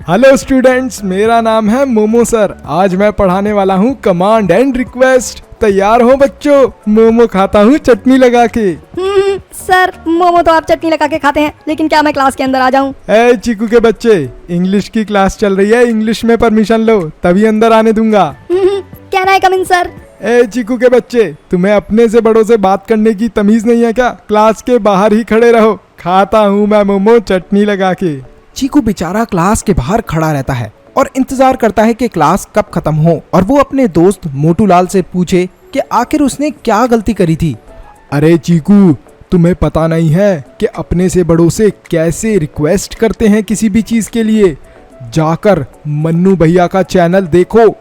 Hello students, मेरा नाम है मोमो सर। आज मैं पढ़ाने वाला हूँ कमांड एंड रिक्वेस्ट। तैयार हो बच्चों? मोमो खाता हूँ चटनी लगा के। सर, मोमो तो आप चटनी लगा के खाते हैं, लेकिन क्या मैं क्लास के अंदर आ जाऊँ? ए चीकू के बच्चे, इंग्लिश की क्लास चल रही है, इंग्लिश में परमिशन लो तभी अंदर आने दूंगा। Can I come in sir? ए चीकू के बच्चे, तुम्हें अपने से बड़ों से बात करने की तमीज नहीं है क्या? क्लास के बाहर ही खड़े रहो। खाता हूँ मैं मोमो चटनी लगा के। चीकू बेचारा क्लास के बाहर खड़ा रहता है और इंतजार करता है कि क्लास कब खत्म हो और वो अपने दोस्त मोटूलाल से पूछे कि आखिर उसने क्या गलती करी थी। अरे चीकू, तुम्हें पता नहीं है कि अपने से बड़ों से कैसे रिक्वेस्ट करते हैं किसी भी चीज के लिए? जाकर मन्नू भैया का चैनल देखो।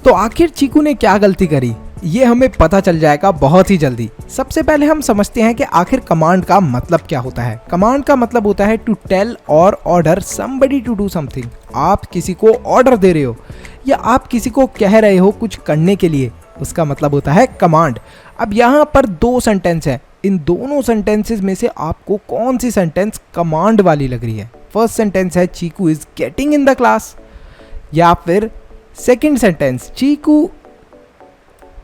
तो आखिर चीकू ने क्या गलती करी, ये हमें पता चल जाएगा बहुत ही जल्दी। सबसे पहले हम समझते हैं कि आखिर कमांड का मतलब क्या होता है। कमांड का मतलब होता है टू टेल और order somebody to do something. आप किसी को ऑर्डर दे रहे हो या आप किसी को कह रहे हो कुछ करने के लिए, उसका मतलब होता है कमांड। अब यहाँ पर दो सेंटेंस है, इन दोनों सेंटेंसेस में से आपको कौन सी सेंटेंस कमांड वाली लग रही है? फर्स्ट सेंटेंस है Chiku is getting in the class, या फिर second sentence Chiku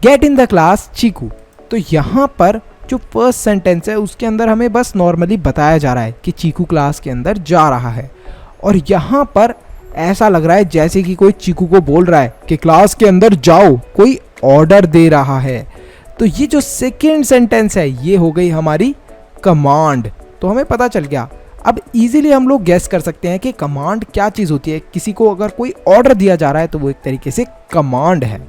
get in the class Chiku. तो यहाँ पर जो फर्स्ट सेंटेंस है उसके अंदर हमें बस नॉर्मली बताया जा रहा है कि चीकू क्लास के अंदर जा रहा है, और यहाँ पर ऐसा लग रहा है जैसे कि कोई चीकू को बोल रहा है कि क्लास के अंदर जाओ, कोई ऑर्डर दे रहा है। तो ये जो सेकेंड सेंटेंस है ये हो गई हमारी कमांड। तो हमें पता चल गया। अब इजीली हम लोग गैस कर सकते हैं कि कमांड क्या चीज़ होती है। किसी को अगर कोई ऑर्डर दिया जा रहा है तो वो एक तरीके से कमांड है।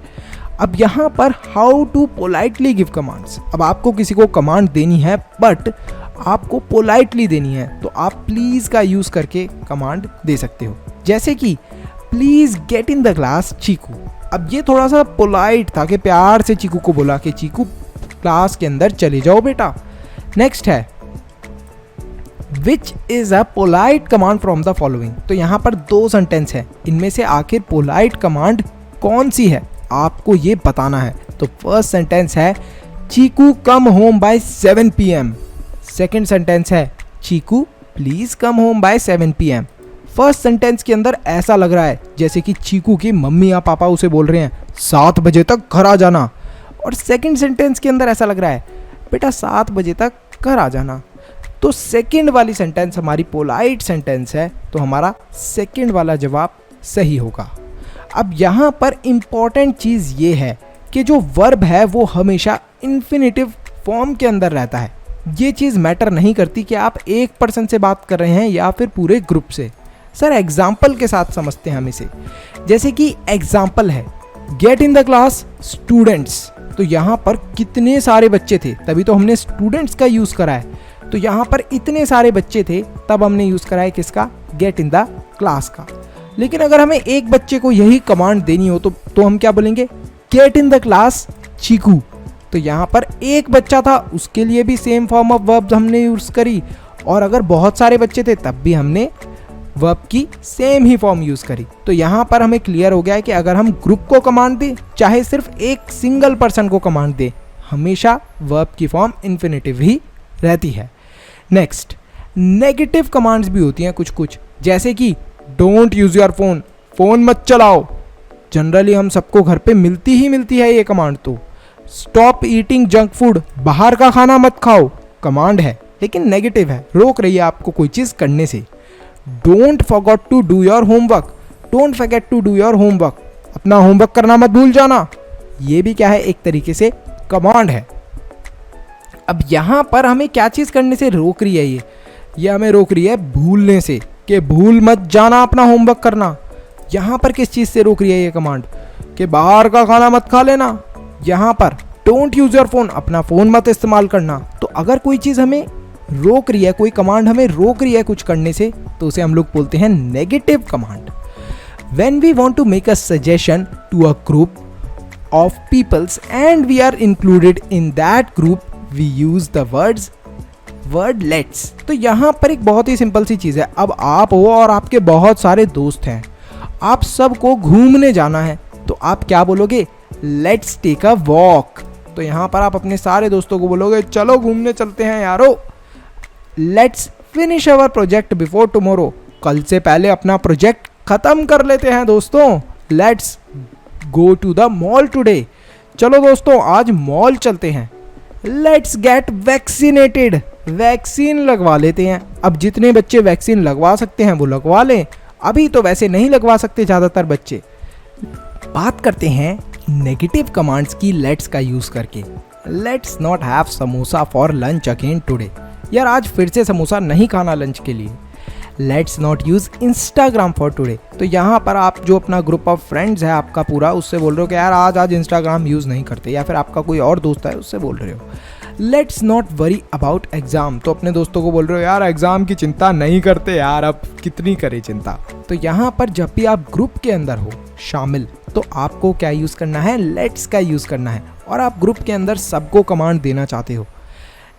अब यहाँ पर how to politely give commands. अब आपको किसी को कमांड देनी है बट आपको पोलाइटली देनी है, तो आप प्लीज़ का यूज़ करके कमांड दे सकते हो। जैसे कि please get in the class Chiku. अब ये थोड़ा सा पोलाइट था कि प्यार से चीकू को बोला कि चीकू क्लास के अंदर चले जाओ बेटा। नेक्स्ट है which is a polite command from the following. तो यहाँ पर दो सेंटेंस है, इनमें से आखिर पोलाइट कमांड कौन सी है आपको ये बताना है। तो फर्स्ट सेंटेंस है Chiku come home by 7 PM। Second sentence है Chiku please come home by 7 PM। First sentence के अंदर ऐसा लग रहा है जैसे कि चीकू की मम्मी या पापा उसे बोल रहे हैं 7 बजे तक घर आ जाना, और सेकेंड सेंटेंस के अंदर ऐसा लग रहा है बेटा 7 बजे तक घर आ जाना। तो सेकेंड वाली सेंटेंस हमारी पोलाइट सेंटेंस है, तो हमारा सेकेंड वाला जवाब सही होगा। अब यहाँ पर इम्पॉर्टेंट चीज़ ये है कि जो वर्ब है वो हमेशा इन्फिनिटिव फॉर्म के अंदर रहता है। ये चीज़ मैटर नहीं करती कि आप एक पर्सन से बात कर रहे हैं या फिर पूरे ग्रुप से। सर एग्जाम्पल के साथ समझते हैं हम इसे। जैसे कि एग्जाम्पल है gate in the class students. तो यहाँ पर कितने सारे बच्चे थे, तभी तो हमने स्टूडेंट्स का यूज़ करा है। तो यहाँ पर इतने सारे बच्चे थे तब हमने यूज़ करा है किसका? गेट इन द क्लास का। लेकिन अगर हमें एक बच्चे को यही कमांड देनी हो तो हम क्या बोलेंगे? Gate in the class Chiku. तो यहाँ पर एक बच्चा था, उसके लिए भी सेम फॉर्म ऑफ वर्ब हमने यूज़ करी, और अगर बहुत सारे बच्चे थे तब भी हमने वर्ब की सेम ही फॉर्म यूज़ करी। तो यहाँ पर हमें क्लियर हो गया है कि अगर हम ग्रुप को कमांड दें चाहे सिर्फ एक सिंगल पर्सन को कमांड दें, हमेशा वर्ब की फॉर्म इन्फिनिटिव ही रहती है। नेक्स्ट, नेगेटिव कमांड्स भी होती हैं कुछ, जैसे कि don't use your phone, phone मत चलाओ। जनरली हम सबको घर पे मिलती है ये कमांड। तो स्टॉप ईटिंग जंक फूड, बाहर का खाना मत खाओ, कमांड है लेकिन नेगेटिव है, रोक रही है आपको कोई चीज़ करने से। Don't forget to do your homework, don't forget to do your homework, अपना होमवर्क करना मत भूल जाना। ये भी क्या है? एक तरीके से कमांड है। अब यहाँ पर हमें क्या चीज़ करने से रोक रही है? ये हमें रोक रही है भूलने से, कि भूल मत जाना अपना होमवर्क करना। यहाँ पर किस चीज़ से रोक रही है ये कमांड? कि बाहर का खाना मत खा लेना। यहाँ पर डोंट यूज योर फोन, अपना फ़ोन मत इस्तेमाल करना। तो अगर कोई चीज़ हमें रोक रही है, कोई कमांड हमें रोक रही है कुछ करने से, तो उसे हम लोग बोलते हैं negative command. When we want to make a suggestion to a group of peoples and we are included in that group, we use the word let's. तो यहाँ पर एक बहुत ही सिंपल सी चीज़ है। अब आप हो और आपके बहुत सारे दोस्त हैं, आप सबको घूमने जाना है, तो आप क्या बोलोगे? Let's take a walk. तो यहाँ पर आप अपने सारे दोस्तों को बोलोगे चलो घूमने चलते हैं यारो। Let's finish our project before tomorrow, कल से पहले अपना प्रोजेक्ट खत्म कर लेते हैं दोस्तों। Let's go to the mall today, चलो दोस्तों आज मॉल चलते हैं। लेट्स गेट वैक्सीनेटेड, वैक्सीन लगवा लेते हैं। अब जितने बच्चे वैक्सीन लगवा सकते हैं वो लगवा लें, अभी तो वैसे नहीं लगवा सकते ज़्यादातर बच्चे। बात करते हैं नेगेटिव कमांड्स की लेट्स का यूज़ करके। Let's not have samosa for lunch again today, यार आज फिर से समोसा नहीं खाना लंच के लिए। Let's not use Instagram for today, तो यहाँ पर आप जो अपना ग्रुप ऑफ फ्रेंड्स है आपका पूरा, उससे बोल रहे हो कि यार आज इंस्टाग्राम यूज़ नहीं करते, या फिर आपका कोई और दोस्त है उससे बोल रहे हो। Let's not worry about exam, तो अपने दोस्तों को बोल रहे हो यार एग्ज़ाम की चिंता नहीं करते यार, अब कितनी करे चिंता। तो यहाँ पर जब भी आप ग्रुप के अंदर हो शामिल, तो आपको क्या यूज़ करना है, लेट्स का यूज़ करना है, और आप ग्रुप के अंदर सबको कमांड देना चाहते हो।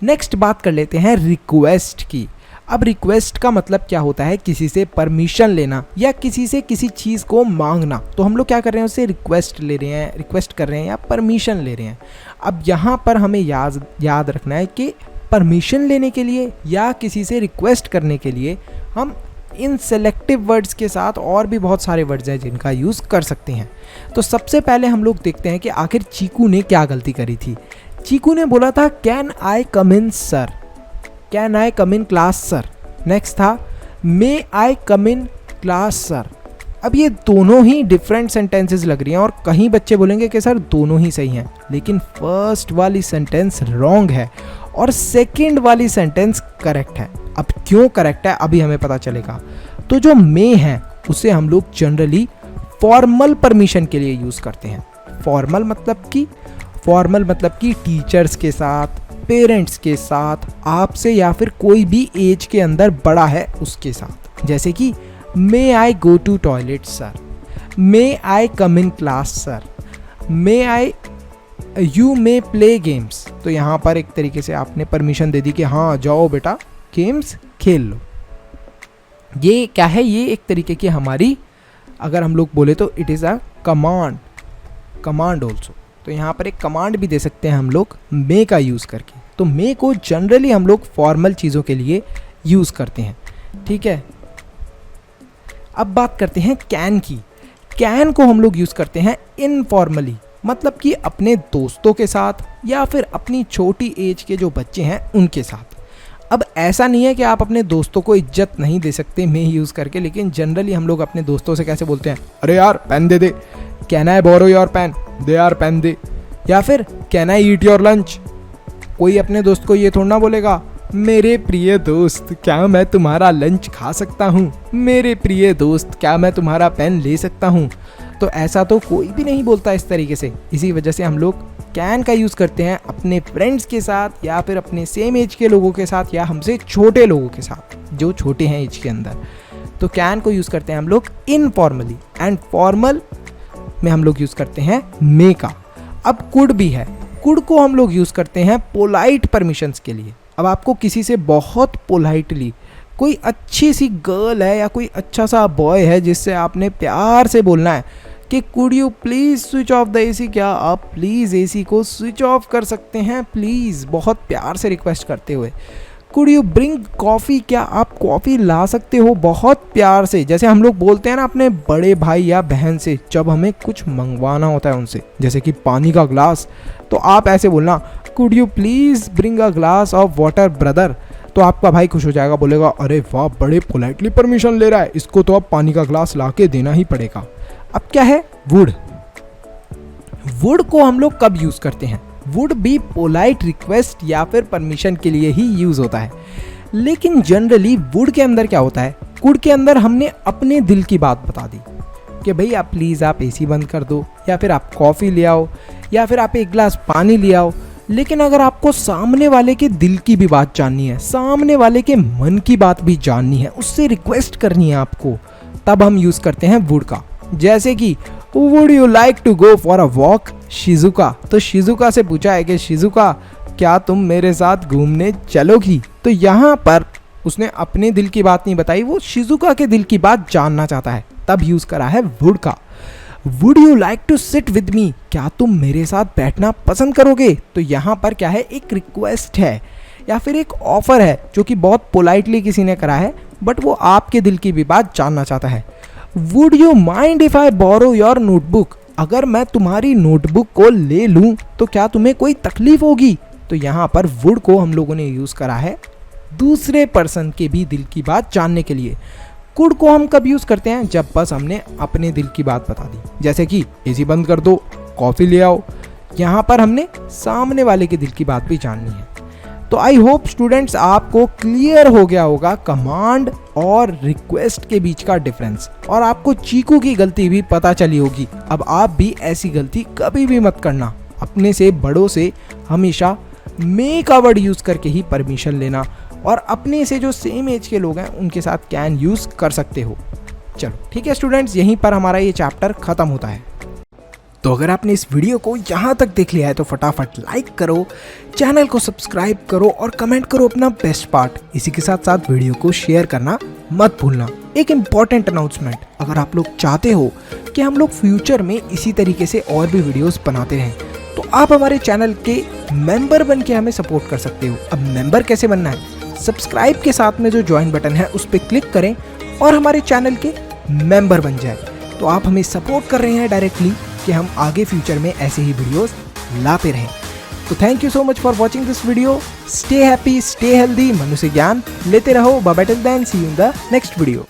नेक्स्ट बात कर लेते हैं रिक्वेस्ट की। अब रिक्वेस्ट का मतलब क्या होता है, किसी से परमिशन लेना या किसी से किसी चीज़ को मांगना। तो हम लोग क्या कर रहे हैं, उससे रिक्वेस्ट ले रहे हैं, रिक्वेस्ट कर रहे हैं या परमिशन ले रहे हैं। अब यहाँ पर हमें याद रखना है कि परमिशन लेने के लिए या किसी से रिक्वेस्ट करने के लिए हम इन सेलेक्टिव वर्ड्स के साथ और भी बहुत सारे वर्ड्स हैं जिनका यूज़ कर सकते हैं। तो सबसे पहले हम लोग देखते हैं कि आखिर चीकू ने क्या गलती करी थी। चीकू ने बोला था can I come in sir, can I come in class sir. Next था मे I come in class sir. अब ये दोनों ही डिफरेंट सेंटेंसेस लग रही हैं और कहीं बच्चे बोलेंगे कि सर दोनों ही सही हैं, लेकिन फर्स्ट वाली सेंटेंस रॉन्ग है और सेकंड वाली सेंटेंस करेक्ट है। अब क्यों करेक्ट है अभी हमें पता चलेगा। तो जो मे है उसे हम लोग जनरली फॉर्मल परमिशन के लिए यूज़ करते हैं। फॉर्मल मतलब कि टीचर्स के साथ, पेरेंट्स के साथ, आपसे या फिर कोई भी एज के अंदर बड़ा है उसके साथ। जैसे कि may I go to toilet sir, may I come in class sir, you may play games. तो यहाँ पर एक तरीके से आपने परमिशन दे दी कि हाँ जाओ बेटा गेम्स खेल लो। ये क्या है, ये एक तरीके की हमारी, अगर हम लोग बोले तो it is a command also. तो यहाँ पर एक कमांड भी दे सकते हैं हम लोग मे का यूज़ करके। तो मे को जनरली हम लोग फॉर्मल चीज़ों के लिए यूज़ करते हैं, ठीक है। अब बात करते हैं कैन की। कैन को हम लोग यूज़ करते हैं इनफॉर्मली, मतलब कि अपने दोस्तों के साथ या फिर अपनी छोटी एज के जो बच्चे हैं उनके साथ। अब ऐसा नहीं है कि आप अपने दोस्तों को इज्जत नहीं दे सकते मे यूज़ करके, लेकिन जनरली हम लोग अपने दोस्तों से कैसे बोलते हैं, अरे यार पेन दे दे, can I borrow your pen, दे यार पेन दे। या फिर can I eat your lunch. कोई अपने दोस्त को ये थोड़ा ना बोलेगा मेरे प्रिय दोस्त क्या मैं तुम्हारा लंच खा सकता हूँ, मेरे प्रिय दोस्त क्या मैं तुम्हारा पेन ले सकता हूँ। तो ऐसा तो कोई भी नहीं बोलता इस तरीके से। इसी वजह से हम लोग कैन का यूज़ करते हैं अपने फ्रेंड्स के साथ या फिर अपने सेम एज के लोगों के साथ या हमसे छोटे लोगों के साथ जो छोटे हैं एज के अंदर। तो कैन को यूज़ करते हैं हम लोग इनफॉर्मली, एंड फॉर्मल में हम लोग यूज़ करते हैं मे का। अब कुड भी है। कुड को हम लोग यूज़ करते हैं पोलाइट परमिशंस के लिए। अब आपको किसी से बहुत पोलाइटली, कोई अच्छी सी गर्ल है या कोई अच्छा सा बॉय है जिससे आपने प्यार से बोलना है कि could you please switch off the AC, क्या आप प्लीज़ एसी को स्विच ऑफ कर सकते हैं प्लीज़, बहुत प्यार से रिक्वेस्ट करते हुए। कुड यू ब्रिंग कॉफ़ी, क्या आप कॉफ़ी ला सकते हो, बहुत प्यार से। जैसे हम लोग बोलते हैं ना अपने बड़े भाई या बहन से जब हमें कुछ मंगवाना होता है उनसे, जैसे कि पानी का ग्लास, तो आप ऐसे बोलना could you please bring a glass of water brother. तो आपका भाई खुश हो जाएगा, बोलेगा अरे वाह बड़े पोलाइटली परमिशन ले रहा है, इसको तो अब पानी का ग्लास ला के देना ही पड़ेगा। अब क्या है वुड। वुड को हम लोग कब यूज़ करते हैं, वुड भी पोलाइट रिक्वेस्ट या फिर परमिशन के लिए ही यूज़ होता है। लेकिन जनरली वुड के अंदर क्या होता है, कुड के अंदर हमने अपने दिल की बात बता दी कि भाई आप प्लीज़ आप एसी बंद कर दो, या फिर आप कॉफ़ी ले आओ, या फिर आप एक गिलास पानी ले आओ। लेकिन अगर आपको सामने वाले के दिल की भी बात जाननी है, सामने वाले के मन की बात भी जाननी है, उससे रिक्वेस्ट करनी है आपको, तब हम यूज़ करते हैं वुड का। जैसे कि would you like to go for a walk Shizuka. तो शिजुका से पूछा है कि शिजुका क्या तुम मेरे साथ घूमने चलोगी। तो यहाँ पर उसने अपने दिल की बात नहीं बताई, वो शिजुका के दिल की बात जानना चाहता है, तब यूज़ करा है वुड का। Would you like to sit with me, क्या तुम मेरे साथ बैठना पसंद करोगे। तो यहाँ पर क्या है, एक रिक्वेस्ट है या फिर एक ऑफर है जो कि बहुत पोलाइटली किसी ने करा है, बट वो आपके दिल की भी बात जानना चाहता है। Would you mind if I borrow your notebook, अगर मैं तुम्हारी नोटबुक को ले लूँ तो क्या तुम्हें कोई तकलीफ होगी। तो यहाँ पर वुड को हम लोगों ने यूज़ करा है दूसरे पर्सन के भी दिल की बात जानने के लिए। कुड को हम कब यूज़ करते हैं, जब बस हमने अपने दिल की बात बता दी, जैसे कि एसी बंद कर दो, कॉफ़ी ले आओ। यहाँ पर हमने सामने वाले के दिल की बात भी जाननी है। तो आई होप स्टूडेंट्स आपको क्लियर हो गया होगा कमांड और रिक्वेस्ट के बीच का डिफरेंस, और आपको चीकू की गलती भी पता चली होगी। अब आप भी ऐसी गलती कभी भी मत करना। अपने से बड़ों से हमेशा मे का वर्ड यूज़ करके ही परमिशन लेना, और अपने से जो सेम एज के लोग हैं उनके साथ कैन यूज़ कर सकते हो। चलो ठीक है स्टूडेंट्स, यहीं पर हमारा ये चैप्टर ख़त्म होता है। तो अगर आपने इस वीडियो को यहाँ तक देख लिया है तो फटाफट लाइक करो, चैनल को सब्सक्राइब करो और कमेंट करो अपना बेस्ट पार्ट। इसी के साथ साथ वीडियो को शेयर करना मत भूलना। एक इम्पॉर्टेंट अनाउंसमेंट, अगर आप लोग चाहते हो कि हम लोग फ्यूचर में इसी तरीके से और भी वीडियोस बनाते रहें, तो आप हमारे चैनल के मेंबर बन के हमें सपोर्ट कर सकते हो। अब मेंबर कैसे बनना है, सब्सक्राइब के साथ में जो ज्वाइन बटन है उस पर क्लिक करें और हमारे चैनल के मेंबर बन जाए। तो आप हमें सपोर्ट कर रहे हैं डायरेक्टली कि हम आगे फ्यूचर में ऐसे ही वीडियोस लाते रहें। तो thank you so much for watching this video. Stay happy, stay healthy, मनुष्य ज्ञान लेते रहो। Bye bye till then, see you in the next video.